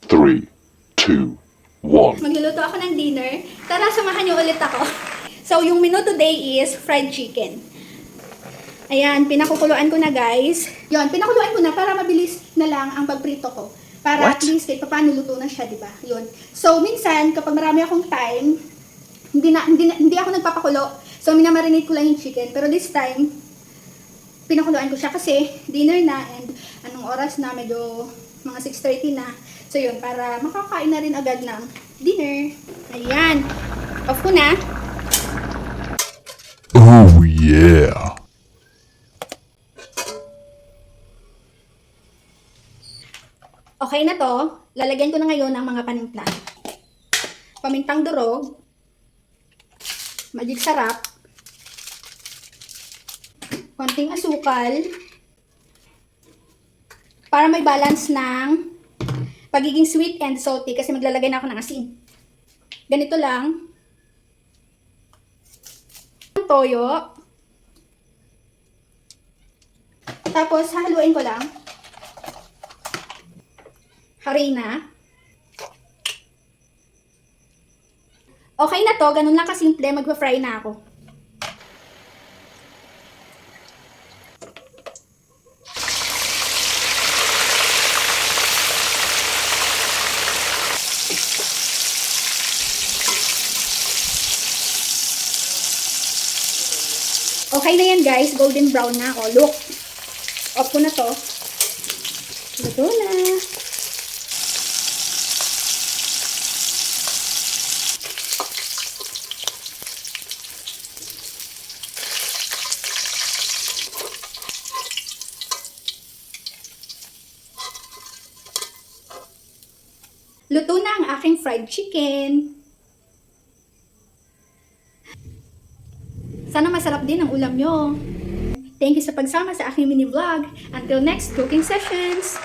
3, 2, 1. Magluluto ako ng dinner. Tara, samahan niyo ulit ako. So, yung menu today is fried chicken. Ayan, pinakukuluan ko na guys. Yon, pinakuluan ko na para mabilis na lang ang pagprito ko. Para at least kahit paano luto na siya, di ba? Yun. So, minsan, kapag marami akong time, hindi ako nagpapakulo. So, minamarinate ko lang yung chicken. Pero this time, pinakuluan ko siya kasi dinner na and anong oras na, medyo mga 6:30 na. So, yun, para makakain na rin agad ng dinner. Ayan. Off ko na. Oh yeah. Okay na to. Lalagyan ko na ngayon ang mga panimpla. Pamintang durog. Magic sarap. Konting asukal. Para may balance ng pagiging sweet and salty kasi maglalagay na ako ng asin. Ganito lang. Toyo. Tapos haluin ko lang. Harina. Okay na to, ganun lang kasimple, magpa-fry na ako. Okay na yan guys, golden brown na ako. Look, off ko na to. Luto na. Luto na ang aking fried chicken. Sana masarap din ang ulam nyo. Thank you sa pagsama sa aking mini vlog. Until next cooking sessions!